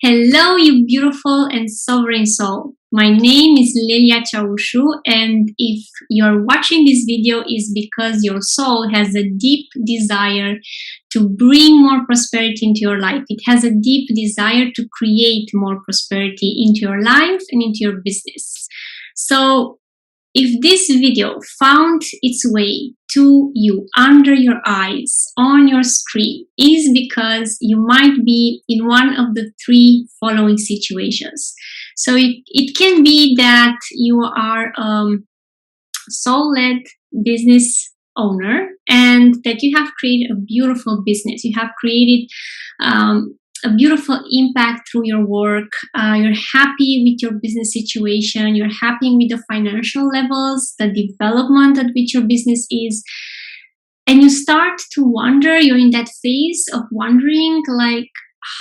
Hello, you beautiful and sovereign soul. My name is Lelia Chaushu, and if you're watching this video is because your soul has a deep desire to bring more prosperity into your life. It has a deep desire to create more prosperity into your life and into your business. So if this video found its way to you under your eyes on your screen is because you might be in one of the three following situations. So it can be that you are a soul-led business owner and that you have created a beautiful business. You have created a beautiful impact through your work. You're happy with your business situation. You're happy with the financial levels, the development at which your business is. And you start to wonder, you're in that phase of wondering, like,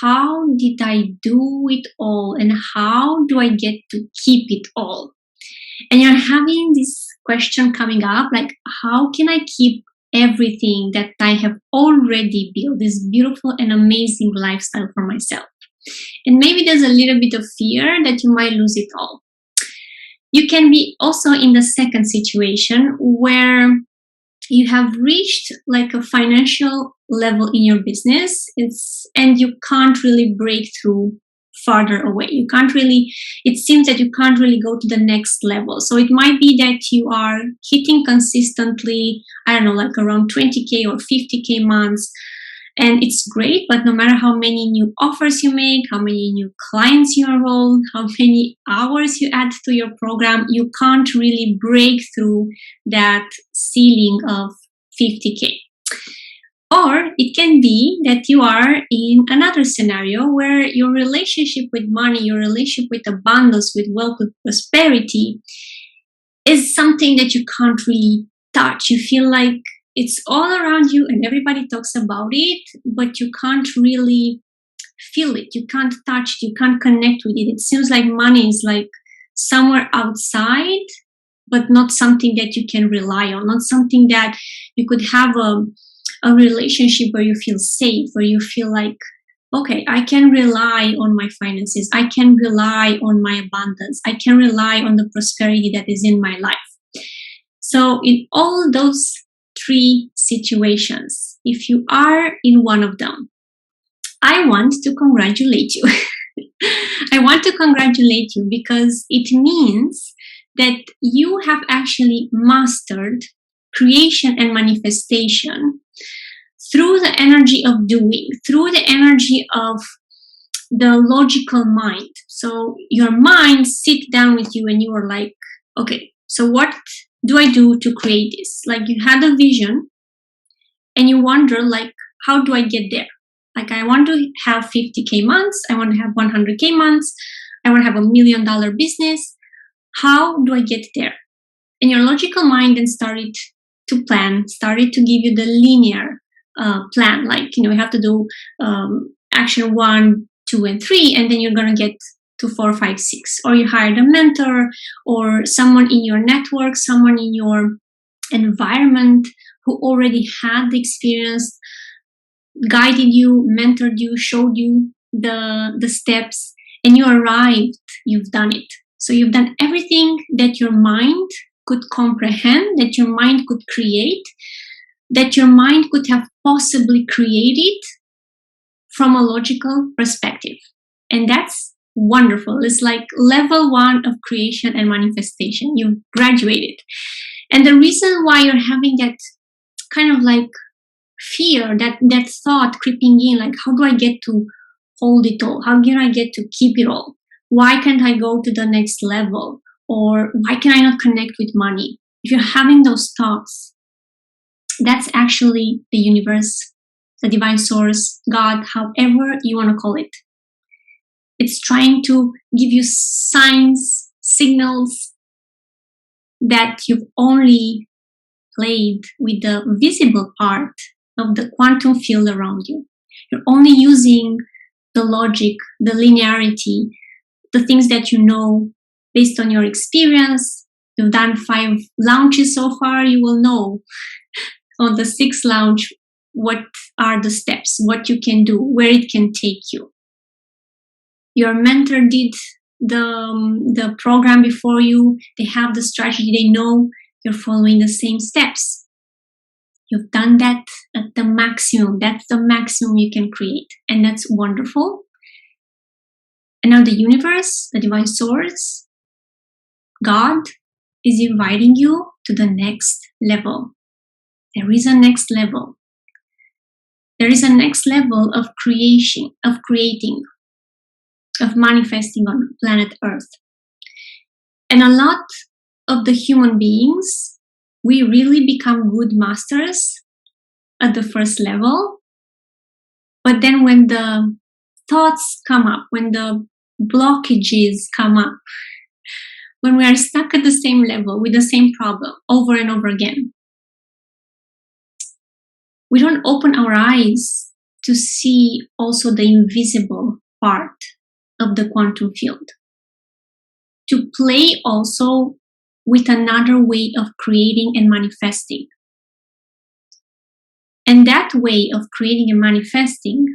how did I do it all? And how do I get to keep it all? And you're having this question coming up, like, how can I keep everything that I have already built, this beautiful and amazing lifestyle for myself? And maybe there's a little bit of fear that you might lose it all. You can be also in the second situation where you have reached like a financial level in your business, and you can't really break through farther away. It seems that you can't really go to the next level. So it might be that you are hitting consistently, I don't know, like around 20K or 50K months. And it's great, but no matter how many new offers you make, how many new clients you enroll, how many hours you add to your program, you can't really break through that ceiling of 50K. Or it can be that you are in another scenario where your relationship with money, your relationship with abundance, with wealth, with prosperity is something that you can't really touch. You feel like it's all around you and everybody talks about it, but you can't really feel it. You can't touch it. You can't connect with it. It seems like money is like somewhere outside, but not something that you can rely on, not something that you could have a relationship where you feel safe, where you feel like, okay, I can rely on my finances. I can rely on my abundance. I can rely on the prosperity that is in my life. So in all those three situations, if you are in one of them, I want to congratulate you. I want to congratulate you because it means that you have actually mastered creation and manifestation through the energy of doing, through the energy of the logical mind. So your mind sits down with you and you are like, okay, so what do I do to create this? Like you had a vision and you wonder, like, how do I get there? Like I want to have 50K months. I want to have 100K months. I want to have $1 million business. How do I get there? And your logical mind then started to plan, started to give you the linear plan. Like, you have to do action 1, 2, and 3, and then you're going to get to 4, 5, 6. Or you hired a mentor or someone in your network, someone in your environment who already had the experience, guided you, mentored you, showed you the steps, and you arrived, you've done it. So you've done everything that your mind could comprehend, that your mind could create, that your mind could have possibly created from a logical perspective. And that's wonderful. It's like level 1 of creation and manifestation. You've graduated. And the reason why you're having that kind of like fear, that thought creeping in, like, how do I get to hold it all? How can I get to keep it all? Why can't I go to the next level? Or why can I not connect with money? If you're having those thoughts, that's actually the universe, the divine source, God, however you want to call it. It's trying to give you signs, signals that you've only played with the visible part of the quantum field around you. You're only using the logic, the linearity, the things that you know based on your experience. You've done 5 launches so far. You will know on the 6th launch what are the steps, what you can do, where it can take you. Your mentor did the program before you. They have the strategy. They know you're following the same steps. You've done that at the maximum. That's the maximum you can create. And that's wonderful. And now the universe, the divine source, God is inviting you to the next level. There is a next level. There is a next level of creation, of creating, of manifesting on planet Earth. And a lot of the human beings, we really become good masters at the first level. But then when the thoughts come up, when the blockages come up, when we are stuck at the same level with the same problem over and over again, we don't open our eyes to see also the invisible part of the quantum field. To play also with another way of creating and manifesting. And that way of creating and manifesting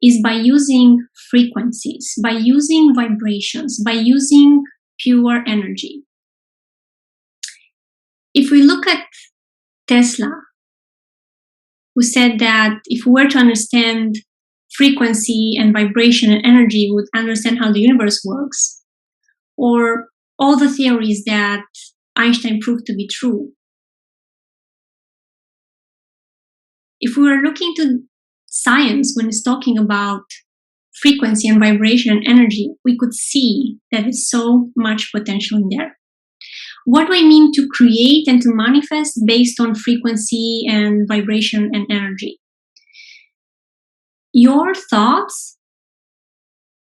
is by using frequencies, by using vibrations, by using pure energy. If we look at Tesla, who said that if we were to understand frequency and vibration and energy, we would understand how the universe works, or all the theories that Einstein proved to be true. If we were looking to science when it's talking about frequency and vibration and energy, we could see that there's so much potential in there. What do I mean to create and to manifest based on frequency and vibration and energy? Your thoughts,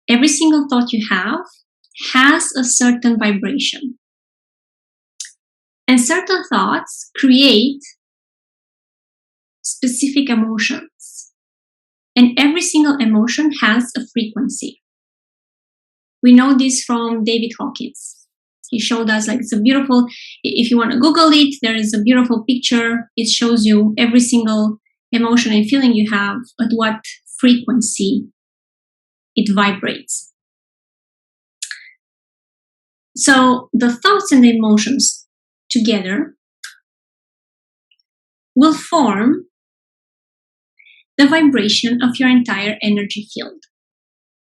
every single thought you have, has a certain vibration. And certain thoughts create specific emotions. And every single emotion has a frequency. We know this from David Hawkins. He showed us, like, it's a beautiful, if you want to Google it, there is a beautiful picture. It shows you every single emotion and feeling you have at what frequency it vibrates. So the thoughts and the emotions together will form the vibration of your entire energy field.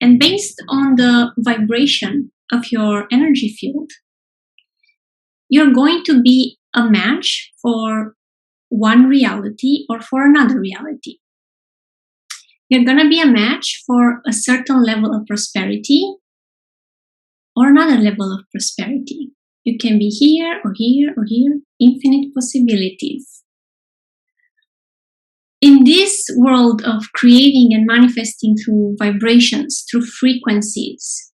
And based on the vibration of your energy field, you're going to be a match for one reality or for another reality. You're going to be a match for a certain level of prosperity or another level of prosperity. You can be here or here or here, infinite possibilities. In this world of creating and manifesting through vibrations, through frequencies,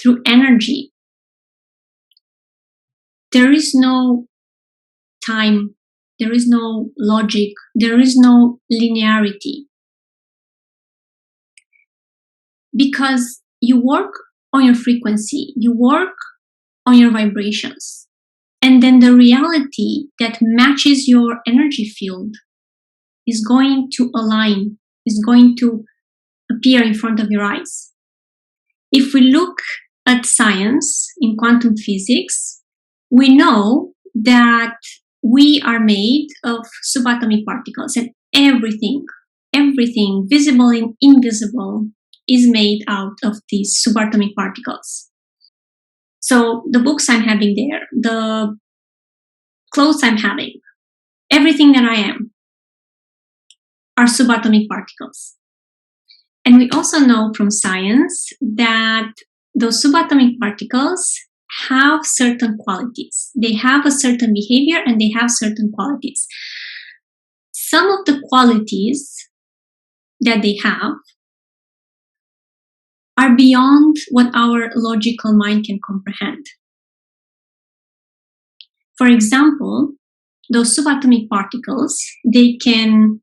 through energy, there is no time, there is no logic, there is no linearity. Because you work on your frequency, you work on your vibrations, and then the reality that matches your energy field is going to align, is going to appear in front of your eyes. If we look at science in quantum physics, we know that we are made of subatomic particles, and everything, visible and invisible, is made out of these subatomic particles. So the books I'm having there, the clothes I'm having, everything that I am, are subatomic particles. And we also know from science that those subatomic particles have certain qualities. They have a certain behavior and they have certain qualities. Some of the qualities that they have are beyond what our logical mind can comprehend. For example, those subatomic particles, they can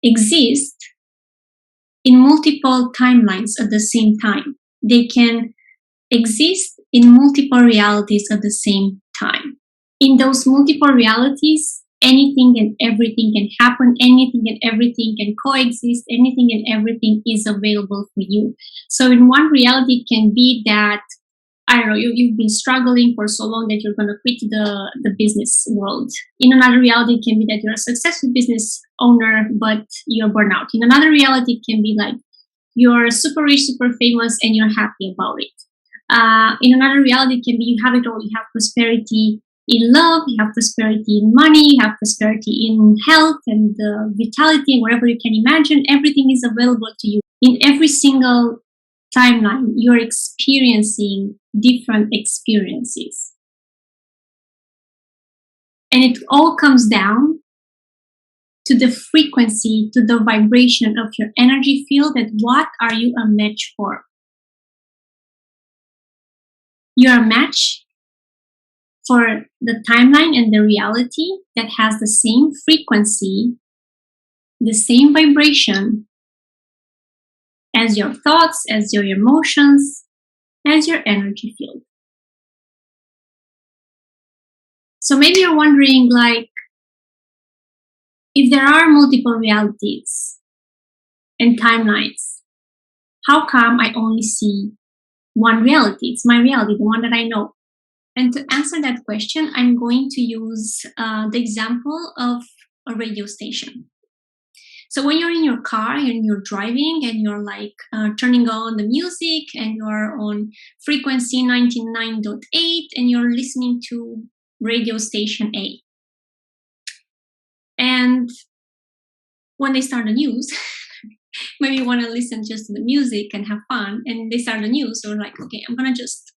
exist in multiple timelines at the same time. They can exist in multiple realities at the same time. In those multiple realities, Anything and everything can happen, anything and everything can coexist, anything and everything is available for you. So in one reality, it can be that, I don't know, you've been struggling for so long that you're going to quit the business world. In another reality, it can be that you're a successful business owner, but you're burnt out. In another reality, it can be like you're super rich, super famous, and you're happy about it. In another reality, it can be you have it all. You have prosperity in love, you have prosperity in money, you have prosperity in health and vitality, and whatever you can imagine. Everything is available to you. In every single timeline, you're experiencing different experiences. And it all comes down to the frequency, to the vibration of your energy field, and what are you a match for? You're a match for the timeline and the reality that has the same frequency, the same vibration as your thoughts, as your emotions, as your energy field. So maybe you're wondering, like, if there are multiple realities and timelines, how come I only see one reality? It's my reality, the one that I know. And to answer that question, I'm going to use the example of a radio station. So when you're in your car and you're driving and you're like turning on the music and you're on frequency 99.8 and you're listening to radio station A. And when they start the news, maybe you want to listen just to the music and have fun, and they start the news, so like, okay, I'm going to just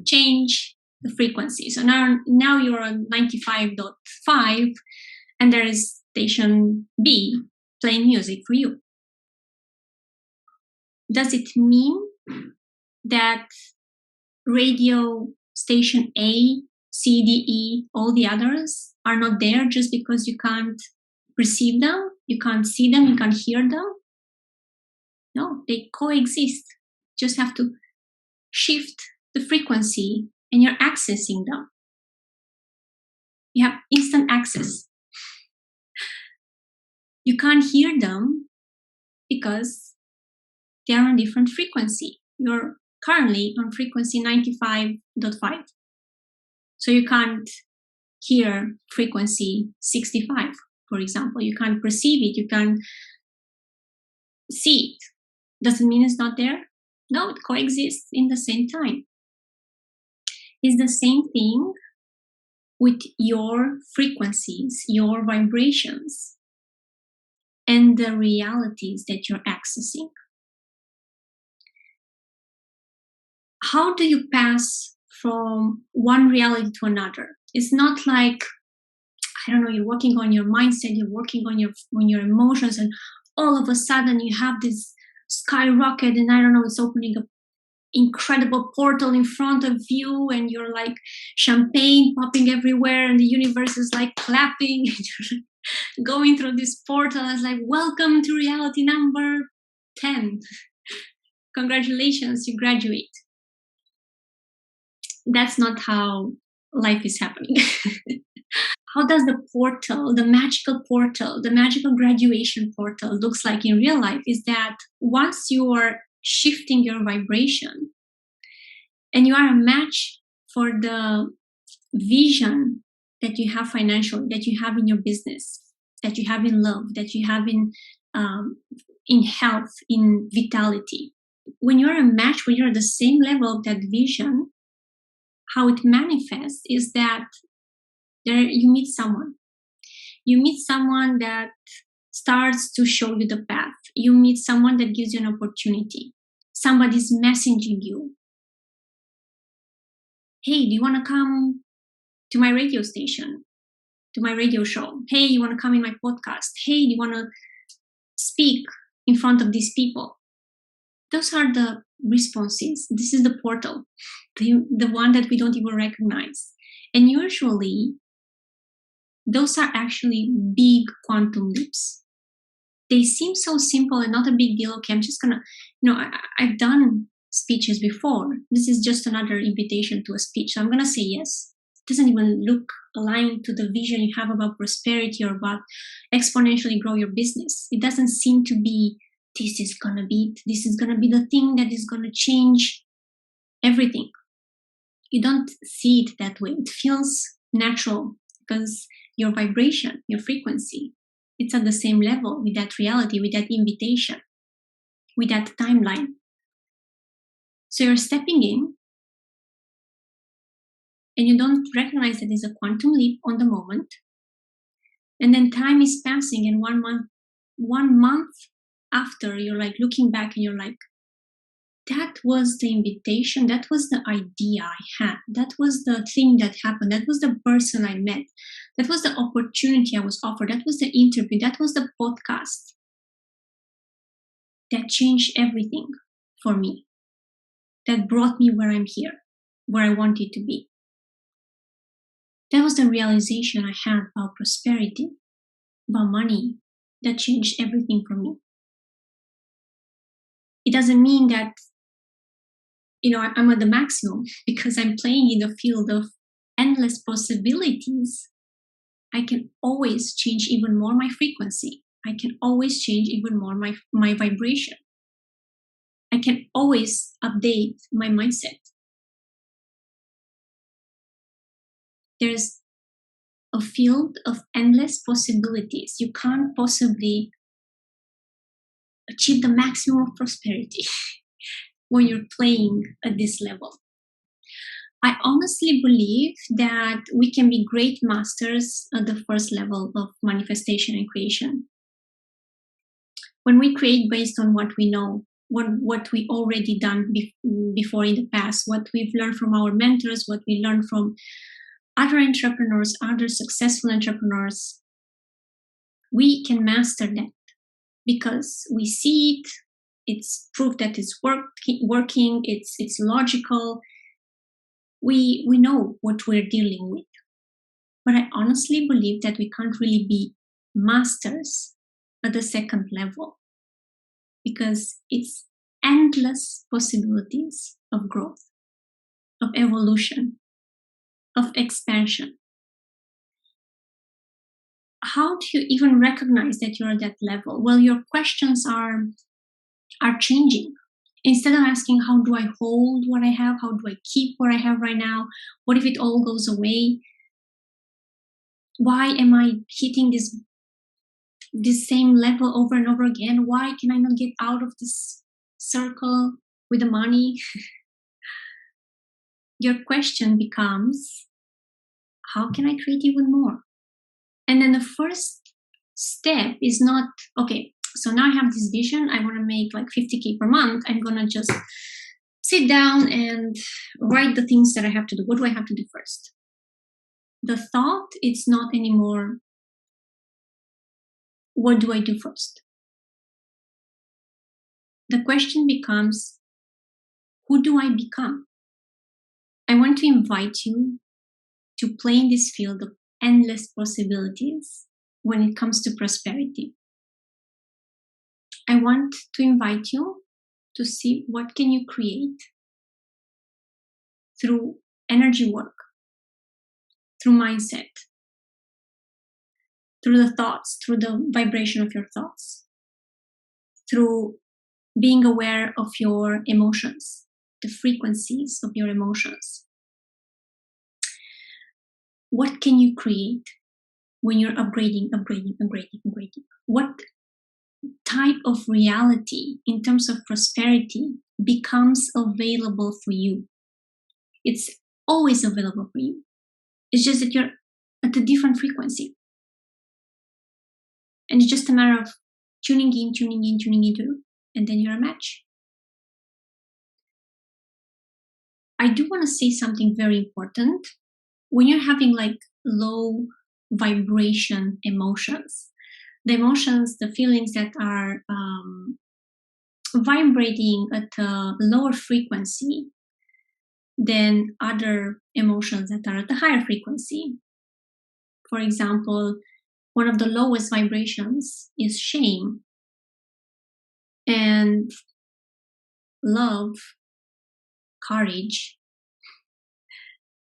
change the frequency. So now you're on 95.5 and there is station B playing music for you. Does it mean that radio station A, C, D, E, all the others are not there just because you can't perceive them, you can't see them, you can't hear them? No, they coexist. Just have to shift the frequency and you're accessing them. You have instant access. You can't hear them because they are on different frequency. You're currently on frequency 95.5. So you can't hear frequency 65, for example. You can't perceive it. You can't see it. Doesn't mean it's not there. No, it coexists in the same time. It's the same thing with your frequencies, your vibrations, and the realities that you're accessing. How do you pass from one reality to another? It's not like, I don't know, you're working on your mindset, you're working on your emotions, and all of a sudden you have this skyrocket, and I don't know, it's opening up incredible portal in front of you, and you're like champagne popping everywhere, and the universe is like clapping, and you're going through this portal. It's like, welcome to reality number 10. Congratulations, you graduate. That's not how life is happening. How does the portal, the magical graduation portal looks like in real life is that once you are shifting your vibration and you are a match for the vision that you have financially, that you have in your business, that you have in love, that you have in health, in vitality. When you're a match, when you're at the same level of that vision, how it manifests is that you meet someone. You meet someone that starts to show you the path. You meet someone that gives you an opportunity. Somebody's messaging you. Hey, do you want to come to my radio station, to my radio show? Hey, you want to come in my podcast? Hey, do you want to speak in front of these people? Those are the responses. This is the portal, the one that we don't even recognize. And usually, those are actually big quantum leaps. They seem so simple and not a big deal. Okay, I'm just gonna, I've done speeches before. This is just another invitation to a speech. So I'm gonna say yes. doesn't even look aligned to the vision you have about prosperity or about exponentially grow your business. It doesn't seem to be, this is gonna be the thing that is gonna change everything. You don't see it that way. It feels natural because your vibration, your frequency, it's at the same level with that reality, with that invitation, with that timeline. So you're stepping in and you don't recognize that it's a quantum leap on the moment. And then time is passing, and 1 month after, you're like looking back and you're like, that was the invitation, that was the idea I had, that was the thing that happened, that was the person I met, that was the opportunity I was offered, that was the interview, that was the podcast that changed everything for me, that brought me where I'm here, where I wanted to be. That was the realization I had about prosperity, about money, that changed everything for me. It doesn't mean that, I'm at the maximum, because I'm playing in the field of endless possibilities. I can always change even more my frequency. I can always change even more my vibration. I can always update my mindset. There's a field of endless possibilities. You can't possibly achieve the maximum of prosperity when you're playing at this level. I honestly believe that we can be great masters at the first level of manifestation and creation. When we create based on what we know, what we already done before in the past, what we've learned from our mentors, what we learned from other entrepreneurs, other successful entrepreneurs, we can master that because we see it. It's proof that it's working. It's logical. We know what we're dealing with. But I honestly believe that we can't really be masters at the second level because it's endless possibilities of growth, of evolution, of expansion. How do you even recognize that you're at that level? Well, your questions are changing. Instead of asking, how do I hold what I have? How do I keep what I have right now? What if it all goes away? Why am I hitting this same level over and over again? Why can I not get out of this circle with the money? Your question becomes, how can I create even more? And then the first step is not, okay, so now I have this vision. I want to make like 50K per month. I'm going to just sit down and write the things that I have to do. What do I have to do first? The thought, it's not anymore, what do I do first? The question becomes, who do I become? I want to invite you to play in this field of endless possibilities when it comes to prosperity. I want to invite you to see what can you create through energy work, through mindset, through the thoughts, through the vibration of your thoughts, through being aware of your emotions, the frequencies of your emotions. What can you create when you're upgrading? What type of reality in terms of prosperity becomes available for you? It's always available for you. It's just that you're at a different frequency. And it's just a matter of tuning into, and then you're a match. I do want to say something very important. When you're having like low vibration emotions, the feelings that are vibrating at a lower frequency than other emotions that are at a higher frequency. For example, one of the lowest vibrations is shame, and love, courage,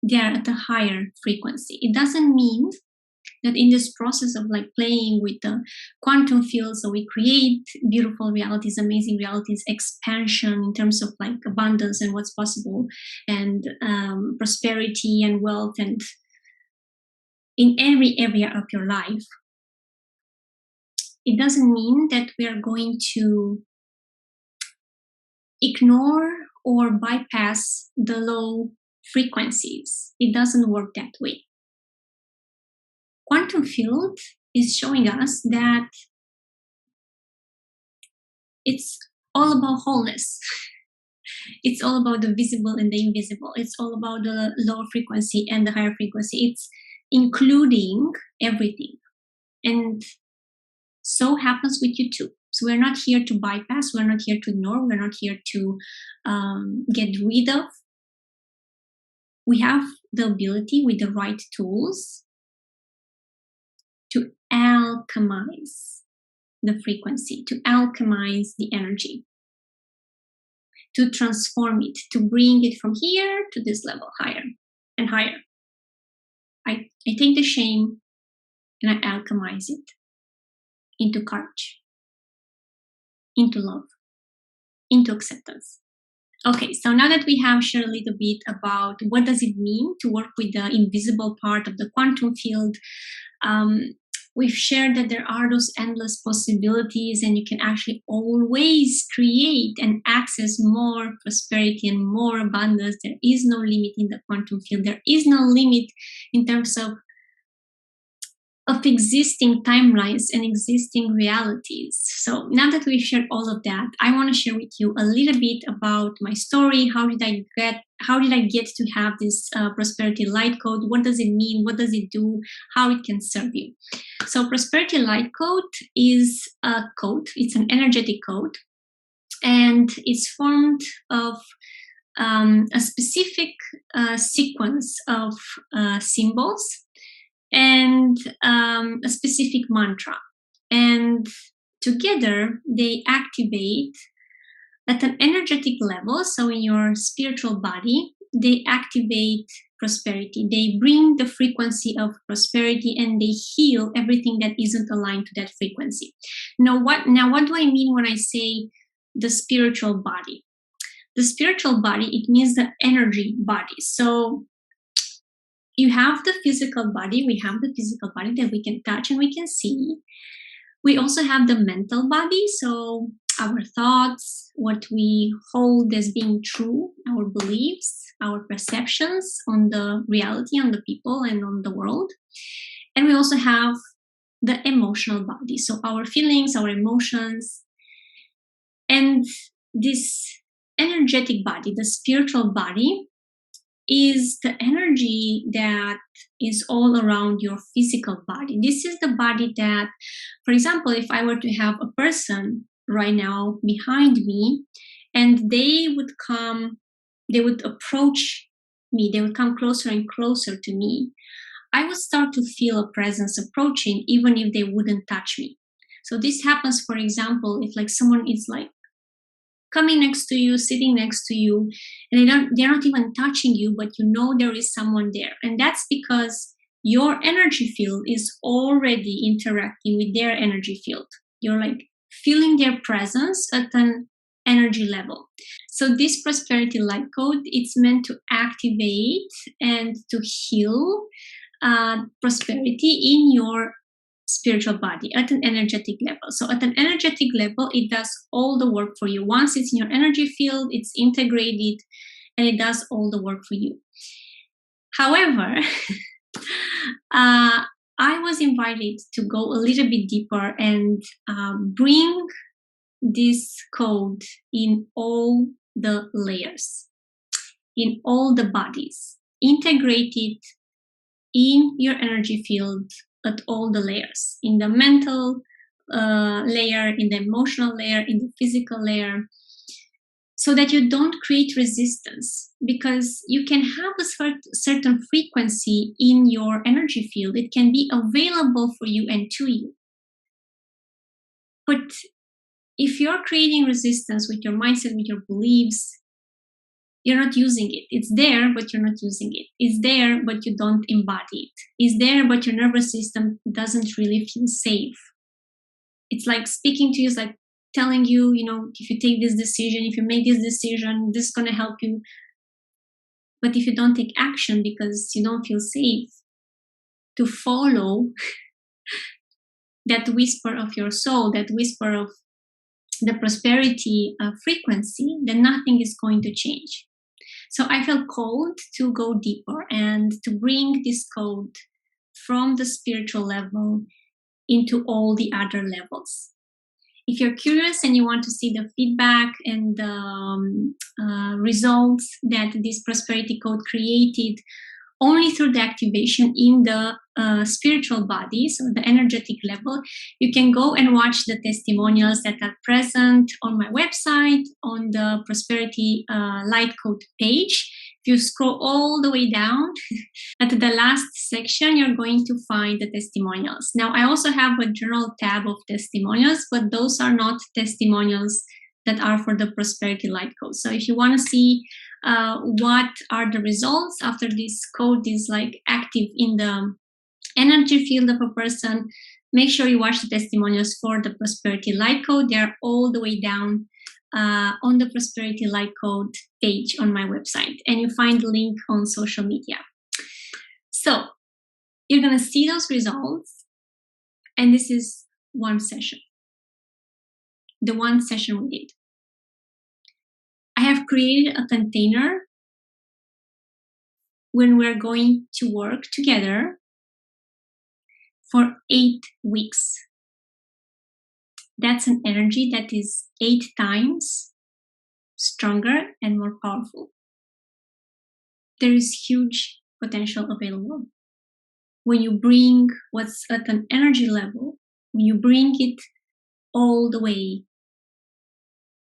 they are at a higher frequency. It doesn't mean that in this process of like playing with the quantum field, so we create beautiful realities, amazing realities, expansion in terms of like abundance and what's possible, and prosperity and wealth, and in every area of your life. It doesn't mean that we are going to ignore or bypass the low frequencies. It doesn't work that way. Quantum field is showing us that it's all about wholeness. It's all about the visible and the invisible. It's all about the lower frequency and the higher frequency. It's including everything. And so happens with you too. So we're not here to bypass. We're not here to ignore. We're not here to get rid of. We have the ability with the right tools to alchemize the frequency, to alchemize the energy, to transform it, to bring it from here to this level, higher and higher. I take the shame and I alchemize it into courage, into love, into acceptance. Okay, so now that we have shared a little bit about what does it mean to work with the invisible part of the quantum field, we've shared that there are those endless possibilities, and you can actually always create and access more prosperity and more abundance. There is no limit in the quantum field. There is no limit in terms of existing timelines and existing realities. So now that we've shared all of that, I want to share with you a little bit about my story. How did I get to have this prosperity light code? What does it mean? What does it do? How it can serve you? So prosperity light code is a code. It's an energetic code, and it's formed of a specific sequence of symbols and a specific mantra. And together they activate at an energetic level. So in your spiritual body, they activate prosperity. They bring the frequency of prosperity and they heal everything that isn't aligned to that frequency. Now what do I mean when I say the spiritual body? The spiritual body, it means the energy body. So you have the physical body. We have the physical body that we can touch and we can see. We also have the mental body. So our thoughts, what we hold as being true, our beliefs, our perceptions on the reality, on the people and on the world. And we also have the emotional body. So our feelings, our emotions. And this energetic body, the spiritual body, is the energy that is all around your physical body. This is the body that, for example, if I were to have a person right now behind me and they would approach me, they would come closer and closer to me, I would start to feel a presence approaching even if they wouldn't touch me. So this happens, for example, if like someone is like coming next to you, sitting next to you, and they're not even touching you, but you know there is someone there. And that's because your energy field is already interacting with their energy field. You're like feeling their presence at an energy level. So this prosperity light code, it's meant to activate and to heal prosperity in your spiritual body at an energetic level. So at an energetic level, it does all the work for you. Once it's in your energy field, it's integrated and it does all the work for you. However, I was invited to go a little bit deeper and bring this code in all the layers, in all the bodies, integrated in your energy field at all the layers, in the mental layer, in the emotional layer, in the physical layer, so that you don't create resistance, because you can have a certain frequency in your energy field. It can be available for you and to you. But if you're creating resistance with your mindset, with your beliefs, You're not using it. It's there, but you're not using it. It's there, but you don't embody it. It's there, but your nervous system doesn't really feel safe. It's like speaking to you, it's like telling you, if you take this decision, if you make this decision, this is going to help you. But if you don't take action because you don't feel safe to follow that whisper of your soul, that whisper of the prosperity frequency, then nothing is going to change. So I felt called to go deeper and to bring this code from the spiritual level into all the other levels. If you're curious and you want to see the feedback and the results that this prosperity code created only through the activation in the spiritual body, so the energetic level, you can go and watch the testimonials that are present on my website on the prosperity light code page. If you scroll all the way down at the last section, you're going to find the testimonials. Now, I also have a journal tab of testimonials, but those are not testimonials that are for the prosperity light code. So if you want to see what are the results after this code is like active in the energy field of a person, make sure you watch the testimonials for the prosperity light code. They are all the way down on the prosperity light code page on my website, and you find the link on social media. So you're going to see those results, and this is one session, the one session we did. I have created a container when we're going to work together for 8 weeks. That's an energy that is 8 times stronger and more powerful. There is huge potential available. When you bring what's at an energy level, when you bring it all the way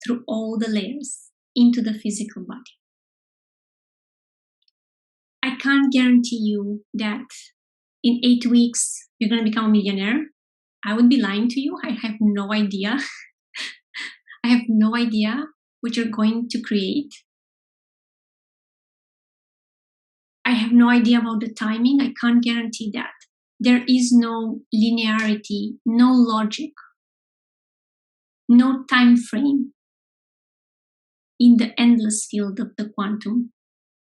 through all the layers into the physical body. I can't guarantee you that in 8 weeks you're going to become a millionaire. I would be lying to you. I have no idea. I have no idea what you're going to create. I have no idea about the timing. I can't guarantee that. There is no linearity, no logic, no time frame in the endless field of the quantum.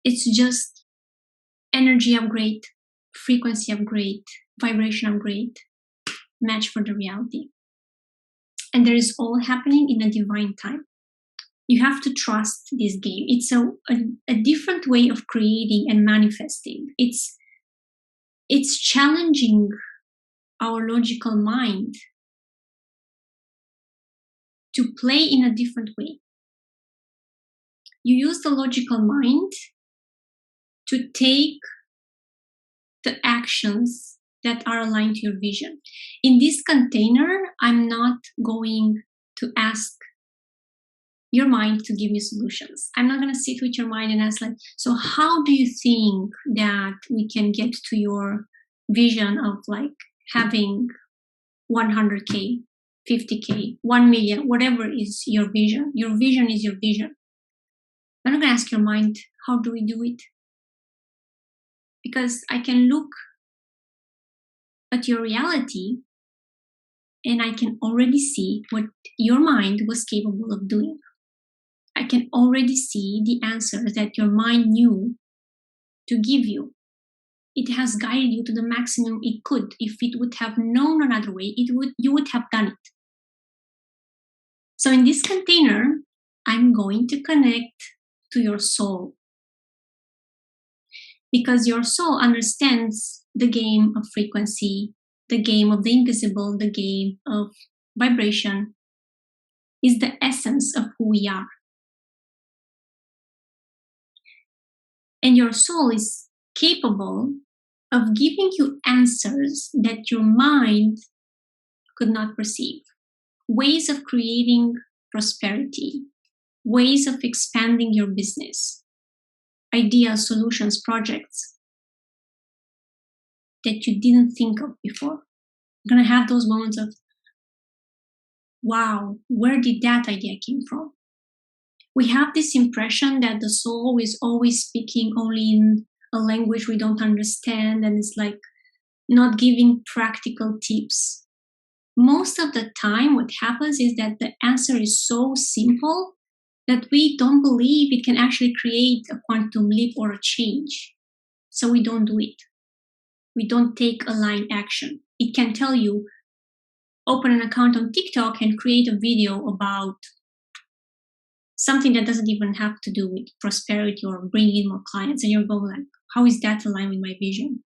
It's just energy upgrade, frequency upgrade, vibration upgrade, match for the reality. And there is all happening in a divine time. You have to trust this game. It's a different way of creating and manifesting. It's challenging our logical mind to play in a different way. You use the logical mind to take the actions that are aligned to your vision. In this container, I'm not going to ask your mind to give me solutions. I'm not going to sit with your mind and ask so how do you think that we can get to your vision of having 100K, 50K, 1 million, whatever is your vision. Your vision is your vision. I'm not going to ask your mind, how do we do it? Because I can look at your reality and I can already see what your mind was capable of doing. I can already see the answers that your mind knew to give you. It has guided you to the maximum it could. If it would have known another way, you would have done it. So in this container, I'm going to connect to your soul. Because your soul understands the game of frequency, the game of the invisible, the game of vibration, is the essence of who we are. And your soul is capable of giving you answers that your mind could not perceive. Ways of creating prosperity, ways of expanding your business, ideas, solutions, projects that you didn't think of before. You're going to have those moments of, wow, where did that idea come from? We have this impression that the soul is always speaking only in a language we don't understand, and it's like not giving practical tips. Most of the time, what happens is that the answer is so simple that we don't believe it can actually create a quantum leap or a change. So we don't do it. We don't take aligned action. It can tell you, open an account on TikTok and create a video about something that doesn't even have to do with prosperity or bringing in more clients. And you're going like, how is that aligned with my vision?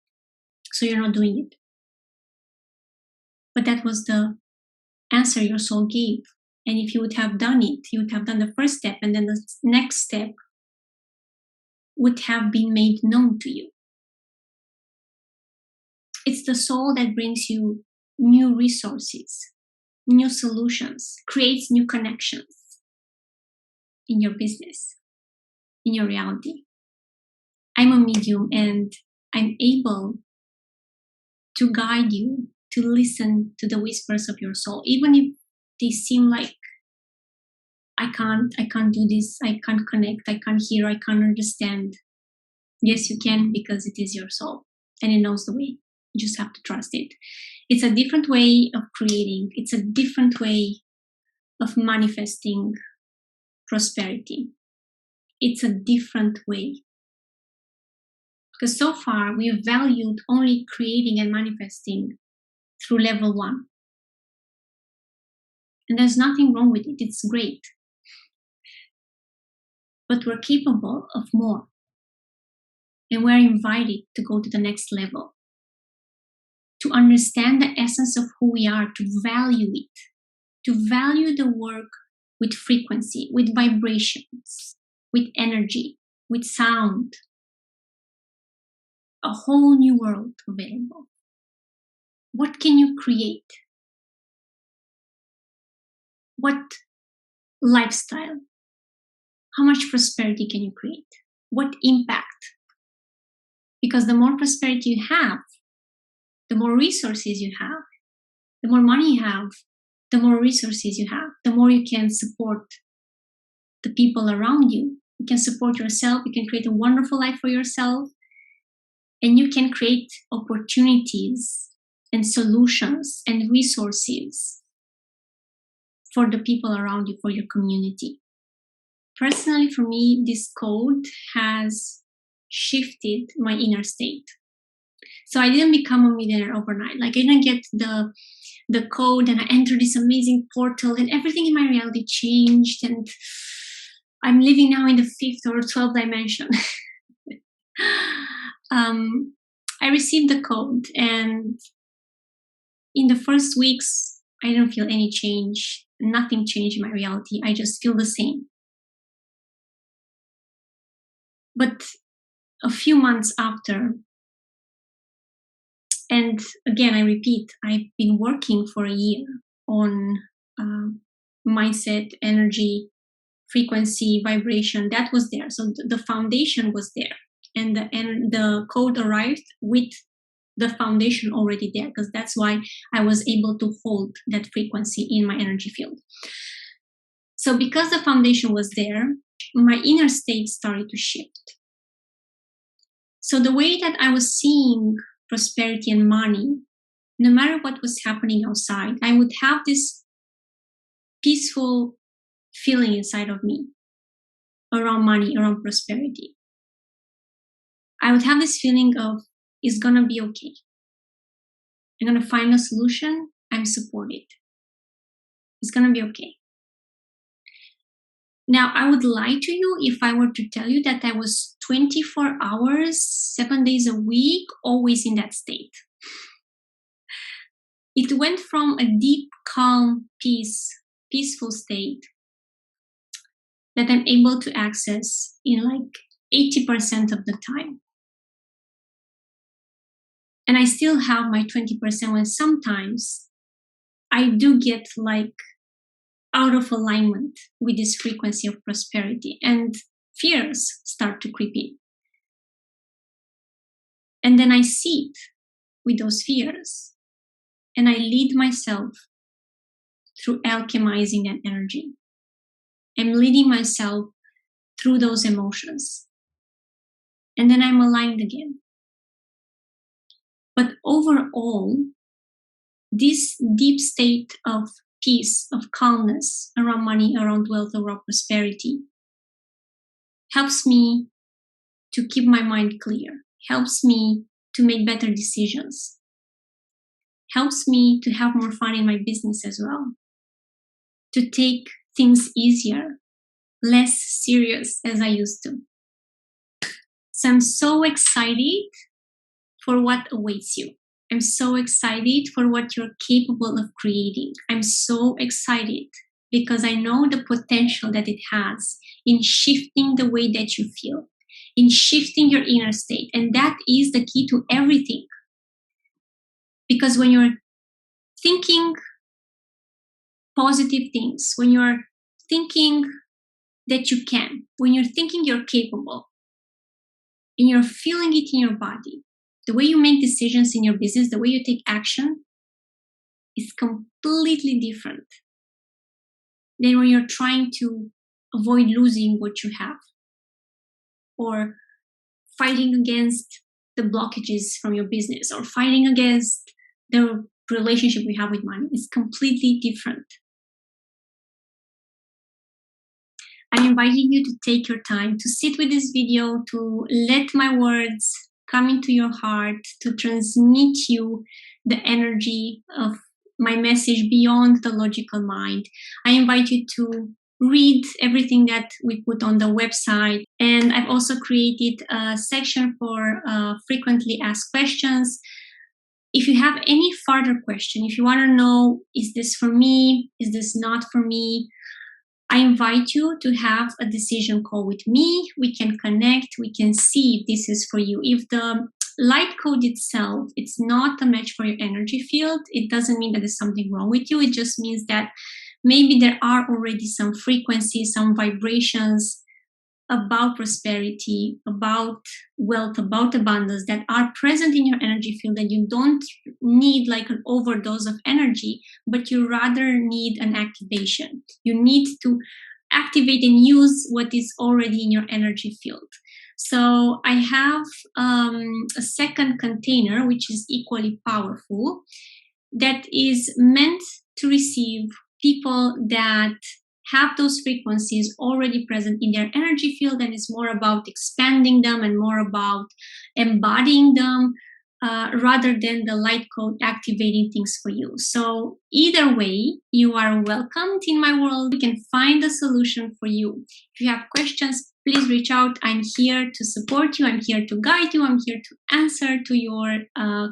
So you're not doing it. But that was the answer your soul gave. And if you would have done it, you would have done the first step, and then the next step would have been made known to you. It's the soul that brings you new resources, new solutions, creates new connections in your business, in your reality. I'm a medium, and I'm able to guide you to listen to the whispers of your soul, even if they seem like I can't do this, I can't connect, I can't hear, I can't understand. Yes, you can, because it is your soul and it knows the way. You just have to trust it. It's a different way of creating. It's a different way of manifesting prosperity. It's a different way. Because so far we've valued only creating and manifesting through level 1. And there's nothing wrong with it. It's great. But we're capable of more. And we're invited to go to the next level, to understand the essence of who we are, to value it, to value the work with frequency, with vibrations, with energy, with sound. A whole new world available. What can you create? What lifestyle? How much prosperity can you create? What impact? Because the more prosperity you have, the more resources you have, the more money you have, the more resources you have, the more you can support the people around you. You can support yourself. You can create a wonderful life for yourself. And you can create opportunities and solutions and resources for the people around you, for your community. Personally, for me, this code has shifted my inner state. So I didn't become a millionaire overnight. Like I didn't get the code and I entered this amazing portal and everything in my reality changed and I'm living now in the 5th or 12th dimension. I received the code and in the first weeks, I didn't feel any change. Nothing changed in my reality. I just feel the same. But a few months after, and again, I repeat, I've been working for a year on mindset, energy, frequency, vibration. That was there. So the foundation was there. And the code arrived with the foundation already there, because that's why I was able to hold that frequency in my energy field. So because the foundation was there, my inner state started to shift. So the way that I was seeing prosperity and money, no matter what was happening outside, I would have this peaceful feeling inside of me around money, around prosperity. I would have this feeling of, it's going to be okay. I'm going to find a solution. I'm supported. It's going to be okay. Now, I would lie to you if I were to tell you that I was 24 hours, 7 days a week, always in that state. It went from a deep, calm, peaceful state that I'm able to access in like 80% of the time. And I still have my 20% when sometimes I do get like out of alignment with this frequency of prosperity and fears start to creep in. And then I sit with those fears and I lead myself through alchemizing that energy. I'm leading myself through those emotions. And then I'm aligned again. But overall, this deep state of peace, of calmness around money, around wealth, around prosperity, helps me to keep my mind clear, helps me to make better decisions, helps me to have more fun in my business as well, to take things easier, less serious as I used to. So I'm so excited for what awaits you. I'm so excited for what you're capable of creating. I'm so excited because I know the potential that it has in shifting the way that you feel, in shifting your inner state. And that is the key to everything. Because when you're thinking positive things, when you're thinking that you can, when you're thinking you're capable, and you're feeling it in your body, the way you make decisions in your business, the way you take action is completely different than when you're trying to avoid losing what you have or fighting against the blockages from your business or fighting against the relationship we have with money. It's completely different. I'm inviting you to take your time to sit with this video, to let my words come into your heart, to transmit you the energy of my message beyond the logical mind. I invite you to read everything that we put on the website. And I've also created a section for frequently asked questions. If you have any further question, if you want to know, is this for me? Is this not for me? I invite you to have a decision call with me. We can connect. We can see if this is for you. If the light code itself, it's not a match for your energy field, it doesn't mean that there's something wrong with you. It just means that maybe there are already some frequencies, some vibrations about prosperity, about wealth, about abundance that are present in your energy field, and you don't need like an overdose of energy, but you rather need an activation. You need to activate and use what is already in your energy field. So I have a second container, which is equally powerful, that is meant to receive people that have those frequencies already present in their energy field, and it's more about expanding them and more about embodying them rather than the light code activating things for you. So either way, you are welcomed in my world. We can find a solution for you. If you have questions, please reach out. I'm here to support you. I'm here to guide you. I'm here to answer to your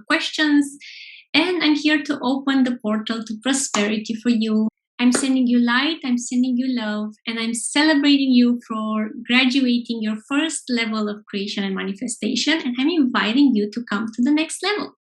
questions. And I'm here to open the portal to prosperity for you. I'm sending you light, I'm sending you love, and I'm celebrating you for graduating your first level of creation and manifestation. And I'm inviting you to come to the next level.